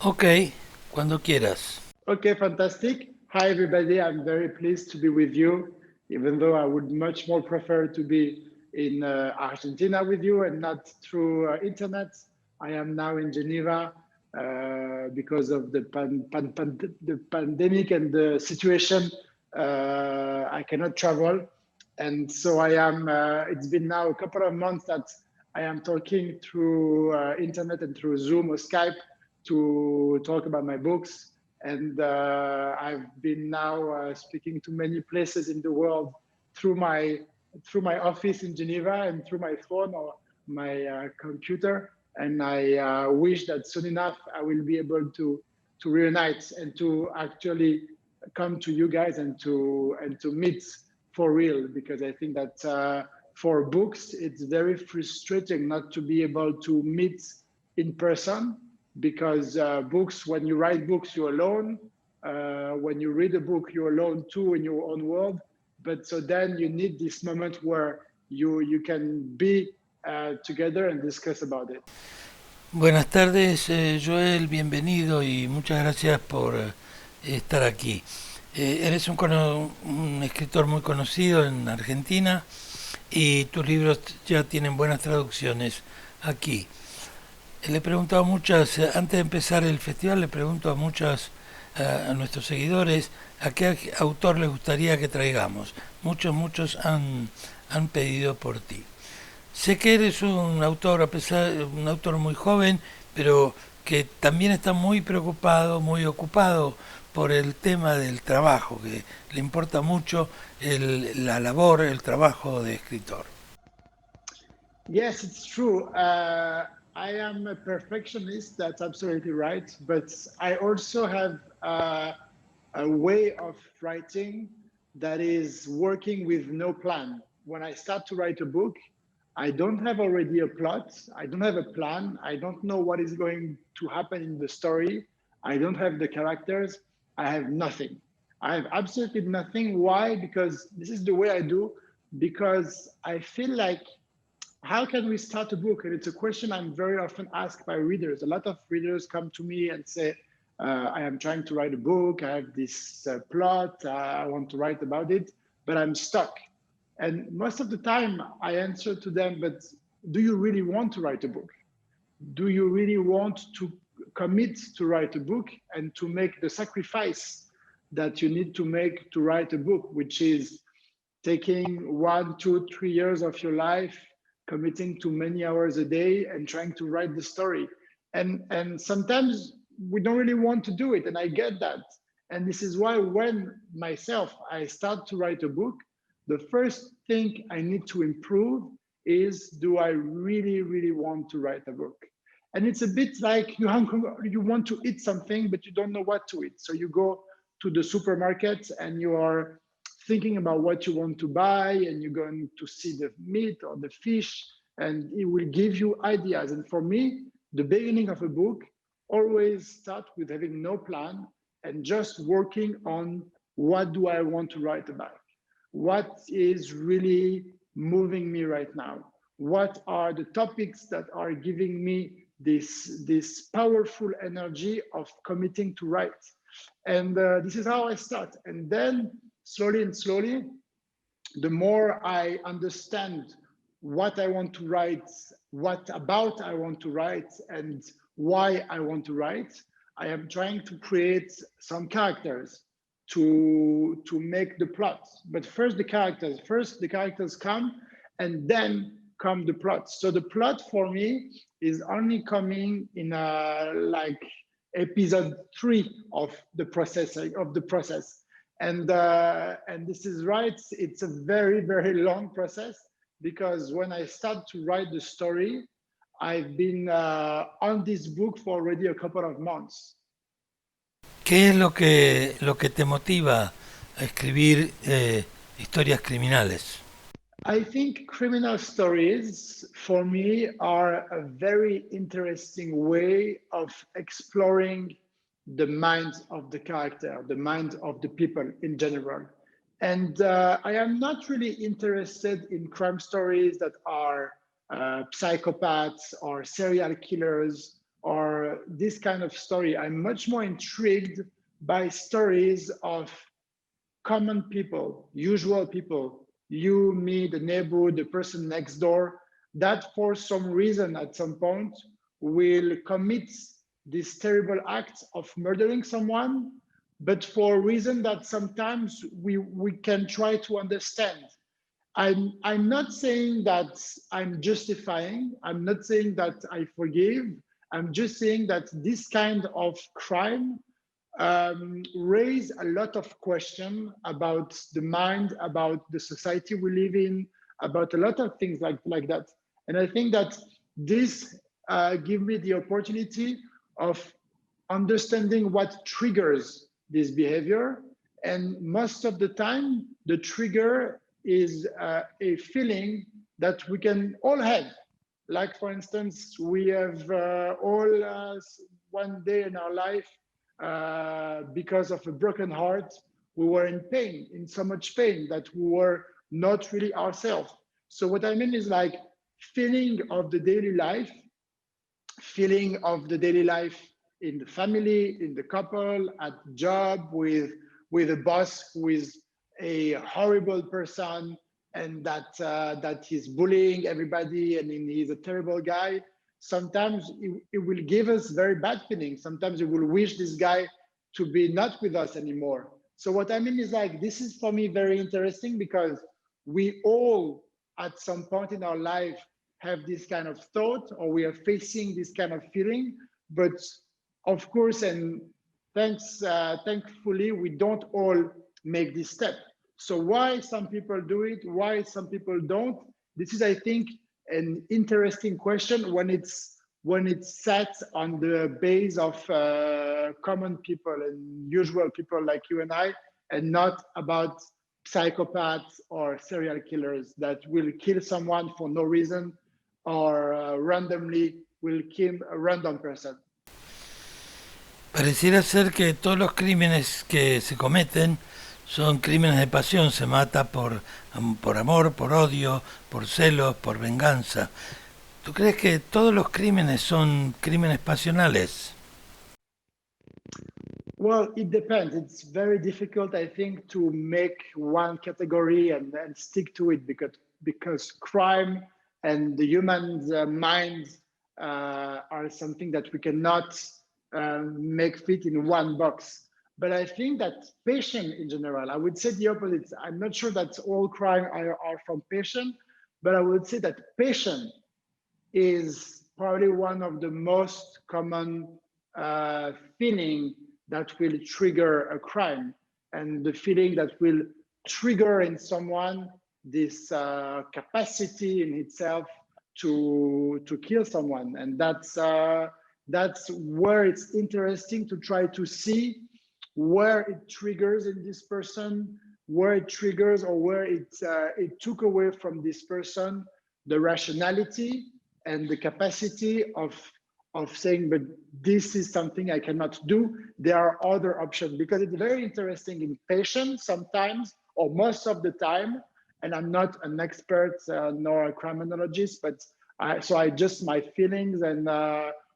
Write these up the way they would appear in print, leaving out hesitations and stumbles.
Ok, cuando quieras. Okay, fantastic. Hi, everybody. I'm very pleased to be with you, even though I would much more prefer to be in Argentina with you and not through internet. I am now in Geneva because of the pandemic and the situation. I cannot travel. And so I am, it's been now a couple of months that I am talking through internet and through Zoom or Skype to talk about my books. And I've been now speaking to many places in the world through my office in Geneva and through my phone or my computer. And I wish that soon enough I will be able to reunite and to actually come to you guys and to meet for real, because I think that for books it's very frustrating not to be able to meet in person, because books, when you write books, you're alone. When you read a book, you're alone too in your own world. But so then you need this moment where you can be together and discuss about it. Buenas tardes, Joel, bienvenido y muchas gracias por estar aquí. Eres un escritor muy conocido en Argentina y tus libros ya tienen buenas traducciones aquí. Le he preguntado a muchas, antes de empezar el festival, le pregunto a muchas, a nuestros seguidores, a qué autor les gustaría que traigamos. Muchos han pedido por ti. Sé que eres un autor, a pesar, un autor muy joven, pero que también está muy preocupado, muy ocupado por el tema del trabajo, que le importa mucho la labor, el trabajo de escritor. Yes, it's true. I am a perfectionist. That's absolutely right. But I also have a way of writing that is working with no plan. When I start to write a book, I don't have already a plot. I don't have a plan. I don't know what is going to happen in the story. I don't have the characters. I have nothing. I have absolutely nothing. Why? Because this is the way I do. Because I feel like, how can we start a book? And it's a question I'm very often asked by readers. A lot of readers come to me and say, I am trying to write a book. I have this plot. I want to write about it, but I'm stuck. And most of the time I answer to them, but do you really want to write a book? Do you really want to commit to write a book and to make the sacrifice that you need to make to write a book, which is taking 1, 2, 3 years of your life, committing to many hours a day and trying to write the story. And sometimes we don't really want to do it, and I get that. And this is why when myself I start to write a book, the first thing I need to improve is, do I really want to write a book? And it's a bit like you want to eat something, but you don't know what to eat. So you go to the supermarket and you are thinking about what you want to buy, and you're going to see the meat or the fish, and it will give you ideas. And for me, the beginning of a book always start with having no plan and just working on, what do I want to write about? What is really moving me right now? What are the topics that are giving me this powerful energy of committing to write? And this is how I start. And then slowly and slowly, the more I understand what I want to write, what about I want to write, and why I want to write, I am trying to create some characters to make the plot. But first the characters come, and then come the plot. So the plot for me is only coming in like episode 3 of the process. And this is right, it's a very long process, because when I start to write the story, I've been on this book for already a couple of months. ¿Qué es lo que te motiva a escribir historias criminales? I think criminal stories for me are a very interesting way of exploring the mind of the character, the mind of the people in general. And I am not really interested in crime stories that are psychopaths or serial killers or this kind of story. I'm much more intrigued by stories of common people, usual people, you, me, the neighbor, the person next door, that for some reason at some point will commit this terrible act of murdering someone, but for a reason that sometimes we can try to understand. I'm not saying that I'm justifying, I'm not saying that I forgive, I'm just saying that this kind of crime raise a lot of questions about the mind, about the society we live in, about a lot of things like that. And I think that this give me the opportunity of understanding what triggers this behavior. And most of the time, the trigger is a feeling that we can all have. Like, for instance, we have all one day in our life, because of a broken heart, we were in pain, in so much pain that we were not really ourselves. So what I mean is like feeling of the daily life, feeling of the daily life in the family, in the couple, at job, with a boss who is a horrible person and that he's bullying everybody and he's a terrible guy. Sometimes it will give us very bad feelings. Sometimes we will wish this guy to be not with us anymore. So what I mean is like, this is for me very interesting because we all at some point in our life have this kind of thought or we are facing this kind of feeling. But of course, and thankfully, we don't all make this step. So why some people do it, why some people don't? This is, I think, an interesting question when it's set on the base of common people and usual people like you and I, and not about psychopaths or serial killers that will kill someone for no reason or randomly will kill a random person. Pareciera ser que todos los crímenes que se cometen son crímenes de pasión, se mata por amor, por odio, por celos, por venganza. ¿Tú crees que todos los crímenes son crímenes pasionales? Well, it depends. It's very difficult, I think, to make one category and stick to it because crime and the human mind are something that we cannot make fit in one box. But I think that passion in general, I would say the opposite. I'm not sure that all crime are from passion, but I would say that passion is probably one of the most common feeling that will trigger a crime, and the feeling that will trigger in someone this capacity in itself to kill someone. And that's where it's interesting to try to see where it triggers in this person, where it triggers or where it took away from this person the rationality and the capacity of saying, but this is something I cannot do. There are other options, because it's very interesting in patients sometimes, or most of the time, and I'm not an expert nor a criminologist, but so I just my feelings and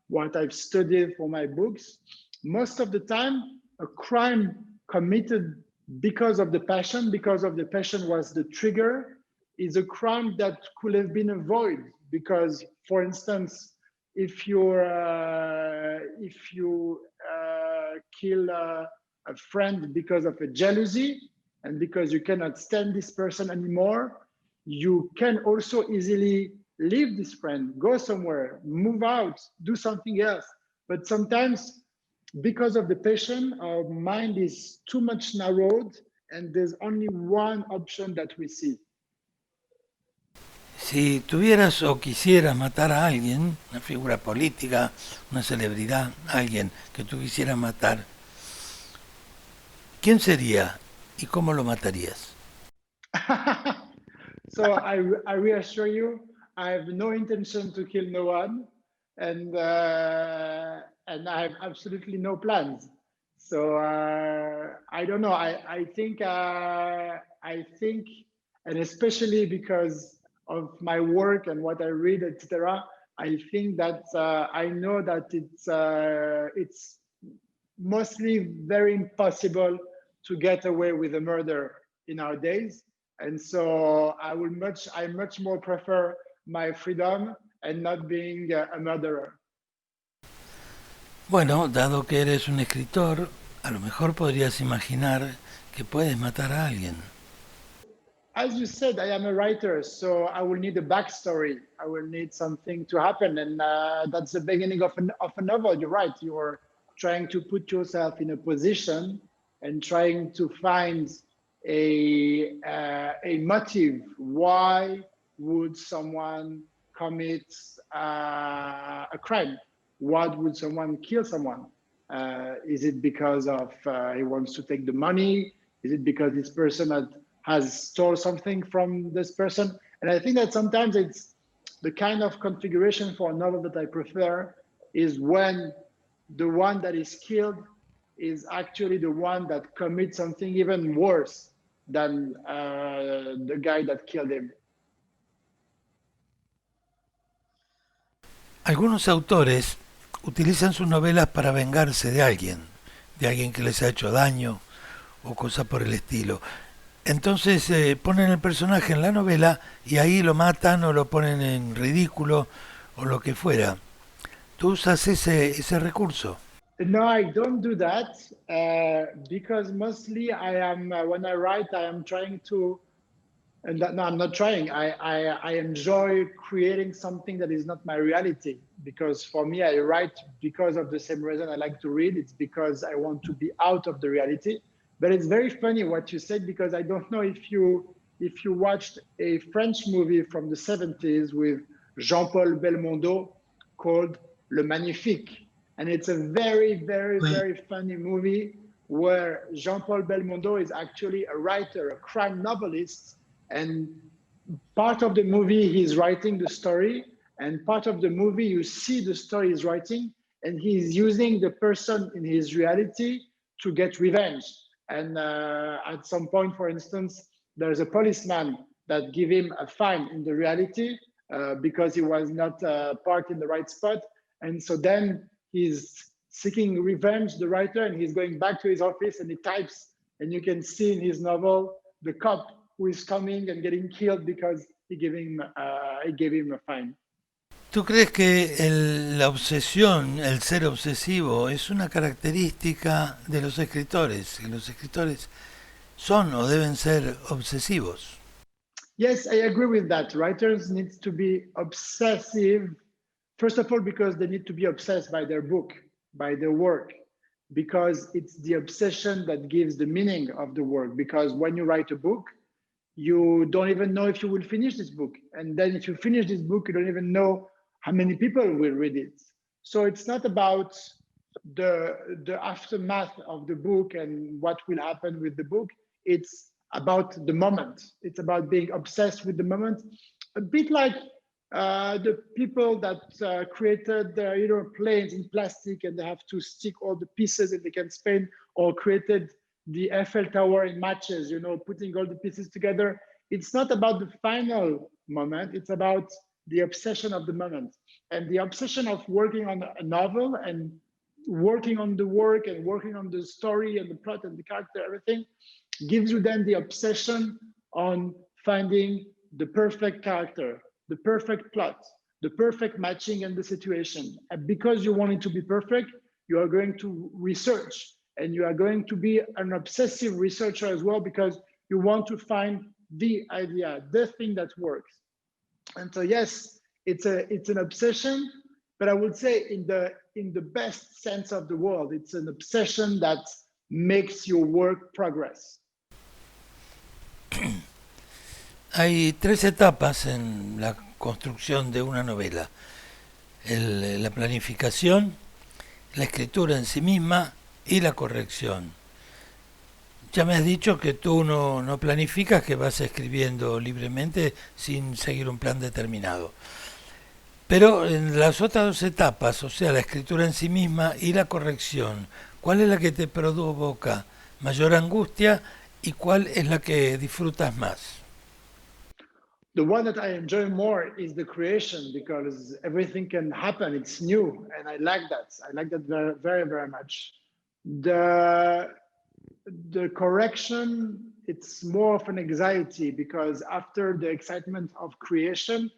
what I've studied for my books. Most of the time, a crime committed because of the passion was the trigger, is a crime that could have been avoided. Because, for instance, if you kill a friend because of a jealousy and because you cannot stand this person anymore, you can also easily leave this friend, go somewhere, move out, do something else. But sometimes, because of the passion, our mind is too much narrowed, and there's only one option that we see. Si tuvieras o quisieras matar a alguien, una figura política, una celebridad, alguien que tú quisieras matar, ¿quién sería y cómo lo matarías? So I reassure you, I have no intention to kill no one, and I have absolutely no plans. So I don't know. I think, and especially because of my work and what I read, etc. I think that I know that it's mostly very impossible to get away with a murder in our days, and so I much more prefer my freedom and not being a murderer. Bueno, dado que eres un escritor, a lo mejor podrías imaginar que puedes matar a alguien. As you said, I am a writer, so I will need a backstory. I will need something to happen, and that's the beginning of of a novel. You're right. You're trying to put yourself in a position and trying to find a motive. Why would someone commit a crime? What would someone kill someone? Is it because of he wants to take the money? Is it because this person has stole something from this person? And I think that sometimes it's the kind of configuration for a novel that I prefer is when the one that is killed is actually the one that commits something even worse than the guy that killed him. Algunos autores utilizan sus novelas para vengarse de alguien que les ha hecho daño o cosa por el estilo. Entonces ponen el personaje en la novela y ahí lo matan o lo ponen en ridículo o lo que fuera. ¿Tú usas ese recurso? No, I don't do that because mostly I am when I write, I am trying to. And that, no, I'm not trying. I enjoy creating something that is not my reality because for me, I write because of the same reason I like to read. It's because I want to be out of the reality. But it's very funny what you said because I don't know if you watched a French movie from the 70s with Jean-Paul Belmondo called Le Magnifique. And it's a very, very, Oui. very funny movie where Jean-Paul Belmondo is actually a writer, a crime novelist, and part of the movie he's writing the story, and part of the movie you see the story he's writing, and he's using the person in his reality to get revenge. And at some point, for instance, there's a policeman that give him a fine in the reality because he was not parked in the right spot. And so then he's seeking revenge, the writer, and he's going back to his office and he types, and you can see in his novel the cop who is coming and getting killed because he gave him a fine. ¿Tú crees que la obsesión, el ser obsesivo, es una característica de los escritores? Que los escritores son o deben ser obsesivos. Yes, I agree with that. Writers need to be obsessive, first of all, because they need to be obsessed by their book, by their work, because it's the obsession that gives the meaning of the work. Because when you write a book, you don't even know if you will finish this book. And then if you finish this book, you don't even know how many people will read it. So it's not about the aftermath of the book and what will happen with the book. It's about the moment. It's about being obsessed with the moment. A bit like the people that created planes in plastic and they have to stick all the pieces that they can spin, or created the Eiffel Tower in matches, putting all the pieces together. It's not about the final moment. It's about the obsession of the moment. And the obsession of working on a novel and working on the work and working on the story and the plot and the character, everything gives you then the obsession on finding the perfect character, the perfect plot, the perfect matching and the situation. And because you want it to be perfect, you are going to research, and you are going to be an obsessive researcher as well, because you want to find the idea, the thing that works. And so yes, it's an obsession, but I would say in the best sense of the word, it's an obsession that makes your work progress. Hay tres etapas en la construcción de una novela. La planificación, la escritura en sí misma y la corrección. Ya me has dicho que tú no planificas, que vas escribiendo libremente sin seguir un plan determinado. Pero en las otras dos etapas, o sea, la escritura en sí misma y la corrección, ¿cuál es la que te provoca mayor angustia y cuál es la que disfrutas más? The one that I enjoy more is the creation because everything can happen. It's new, and I like that. I like that very, very, very much. The the correction, it's more of an anxiety because after the excitement of creation,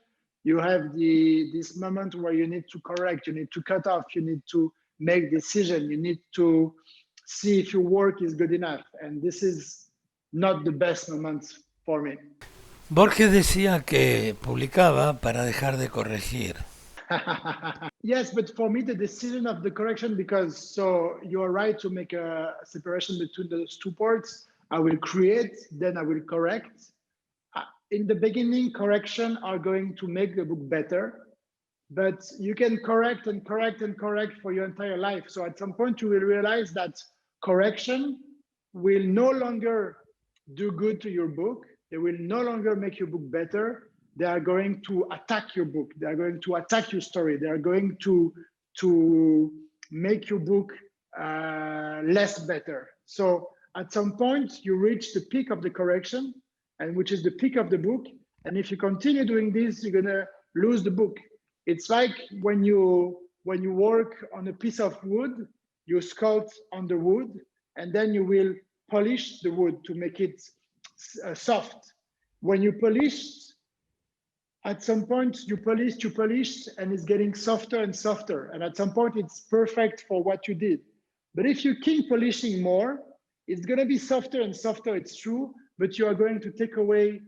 you have this moment where you need to correct, you need to cut off, you need to make decision, you need to see if your work is good enough, and this is not the best moment for me. Borges decía que publicaba para dejar de corregir. Yes, but for me, the decision of the correction, because so you're right to make a separation between those two parts. I will create, then I will correct. In the beginning, correction are going to make the book better, but you can correct and correct and correct for your entire life. So at some point, you will realize that correction will no longer do good to your book. They will no longer make your book better. They are going to attack your book. They are going to attack your story. They are going to make your book less better. So at some point, you reach the peak of the correction, and which is the peak of the book. And if you continue doing this, you're gonna lose the book. It's like when you work on a piece of wood, you sculpt on the wood, and then you will polish the wood to make it soft. When you polish, at some point you polish, and it's getting softer and softer. And at some point it's perfect for what you did. But if you keep polishing more, it's gonna be softer and softer, it's true, but you are going to take away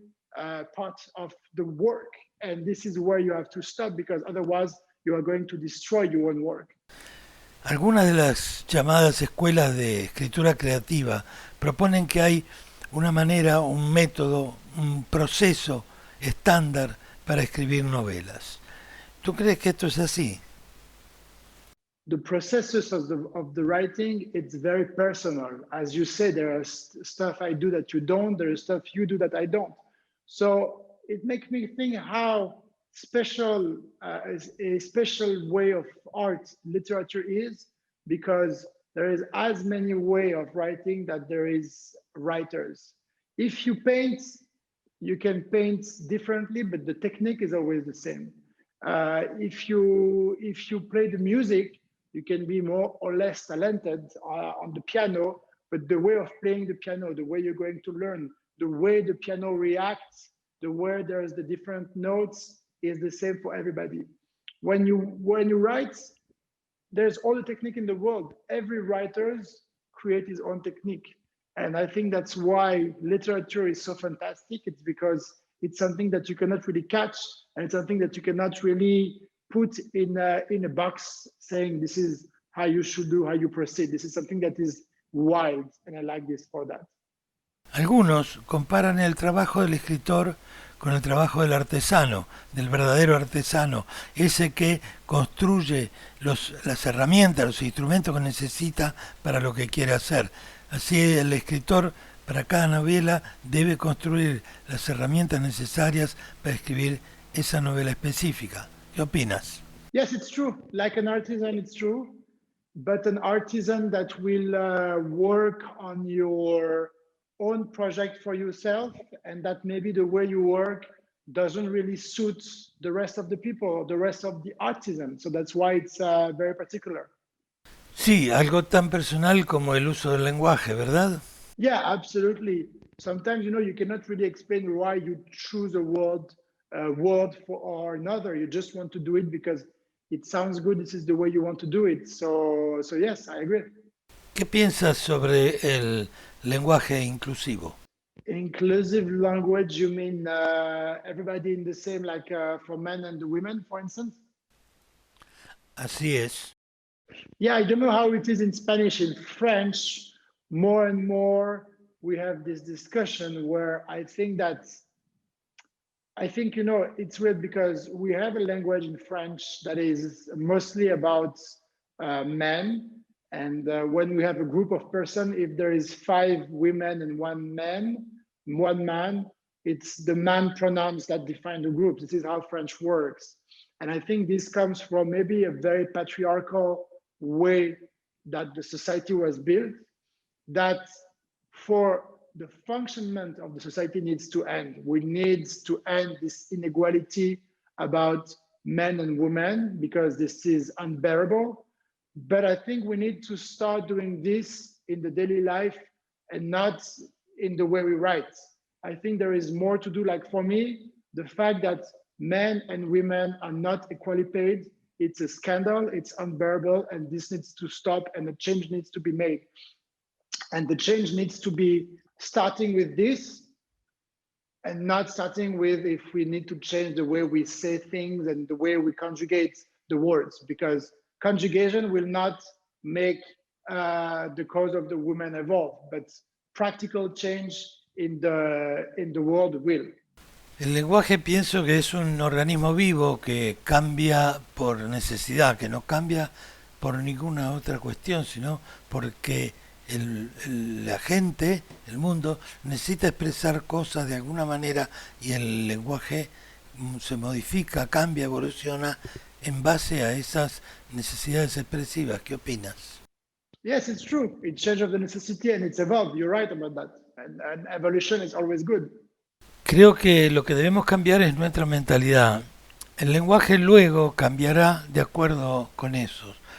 part of the work. And this is where you have to stop because otherwise you are going to destroy your own work. Algunas de las llamadas escuelas de escritura creativa proponen que hay una manera, un método, un proceso estándar para escribir novelas. ¿Tú crees que esto es así? The processes of the writing, it's very personal. As you say, there are stuff I do that you don't, there is stuff you do that I don't. So it makes me think how special a special way of art literature is, because there is as many way of writing that there is writers. If you paint, you can paint differently, but the technique is always the same. If you play the music, you can be more or less talented on the piano, but the way of playing the piano, the way you're going to learn, the way the piano reacts, the way there's the different notes is the same for everybody. When you write, there's all the technique in the world. Every writer's create his own technique. And I think that's why literature is so fantastic. It's because it's something that you cannot really catch, and it's something that you cannot really put in a box saying this is how you should do, how you proceed. This is something that is wild, and I like this for that. Algunos comparan el trabajo del escritor con el trabajo del artesano, del verdadero artesano, ese que construye las herramientas, los instrumentos que necesita para lo que quiere hacer. Así el escritor para cada novela debe construir las herramientas necesarias para escribir esa novela específica. ¿Qué opinas? Yes, it's true. Like an artisan, it's true. But an artisan that will work on your own project for yourself, and that maybe the way you work doesn't really suit the rest of the people or the rest of the artisans. So that's why it's very particular. Sí, algo tan personal como el uso del lenguaje, ¿verdad? Yeah, absolutely. Sometimes, you cannot really explain why you choose a word for or another. You just want to do it because it sounds good. This is the way you want to do it. So yes, I agree. ¿Qué piensas sobre el lenguaje inclusivo? Inclusive language, you mean everybody in the same, like for men and women, for instance? Así es. Yeah, I don't know how it is in Spanish. In French, more and more we have this discussion where I think it's weird because we have a language in French that is mostly about men. And when we have a group of person, if there is 5 women and one man, it's the man pronouns that define the group. This is how French works. And I think this comes from maybe a very patriarchal way that the society was built, that for the functionment of the society needs to end. We need to end this inequality about men and women because this is unbearable. But I think we need to start doing this in the daily life and not in the way we write. I think there is more to do. Like for me, the fact that men and women are not equally paid, it's a scandal, it's unbearable, and this needs to stop and a change needs to be made. And the change needs to be starting with this and not starting with if we need to change the way we say things and the way we conjugate the words, because conjugation will not make the cause of the woman evolve, but practical change in the world will. El lenguaje pienso que es un organismo vivo que cambia por necesidad, que no cambia por ninguna otra cuestión, sino porque la gente, el mundo, necesita expresar cosas de alguna manera y el lenguaje se modifica, cambia, evoluciona en base a esas necesidades expresivas. ¿Qué opinas? Yes, it's true. It changes the necessity and it's evolved. You're right about that. And evolution is always good. Creo que lo que debemos cambiar es nuestra mentalidad. El lenguaje luego cambiará de acuerdo con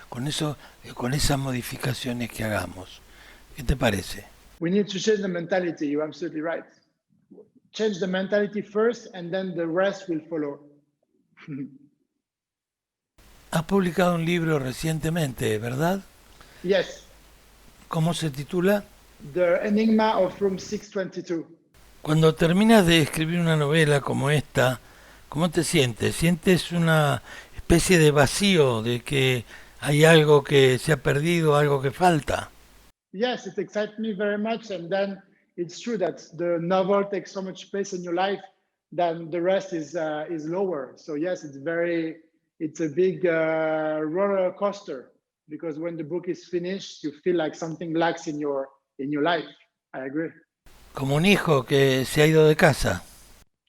con esas modificaciones que hagamos. ¿Qué te parece? We need to change the mentality. You're absolutely right. Change the mentality first and then the rest will follow. Has publicado un libro recientemente, ¿verdad? Yes, ¿Cómo se titula? The Enigma of Room 622. Cuando terminas de escribir una novela como esta, ¿cómo te sientes? ¿Sientes una especie de vacío de que hay algo que se ha perdido, algo que falta? Yes, it excites me very much. And then it's true that the novel takes so much space in your life that the rest is lower. So yes, it's a big roller coaster because when the book is finished, you feel like something lacks in your life. I agree. Como un hijo que se ha ido de casa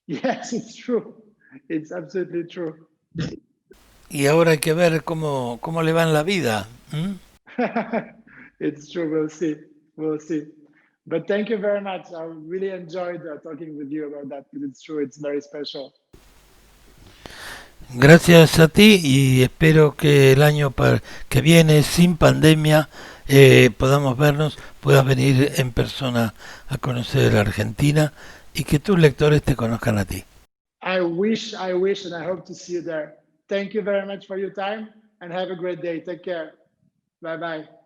Yes, it's true. It's absolutely true. y ahora hay que ver cómo le va en la vida. ¿M? It's true. We'll see. We'll see. But thank you very much. I really enjoyed talking with you about that because it's true. It's very special. Gracias a ti y espero que el año que viene, sin pandemia, podamos vernos, puedas venir en persona a conocer Argentina y que tus lectores te conozcan a ti. I wish, and I hope to see you there. Thank you very much for your time and have a great day. Take care. Bye bye.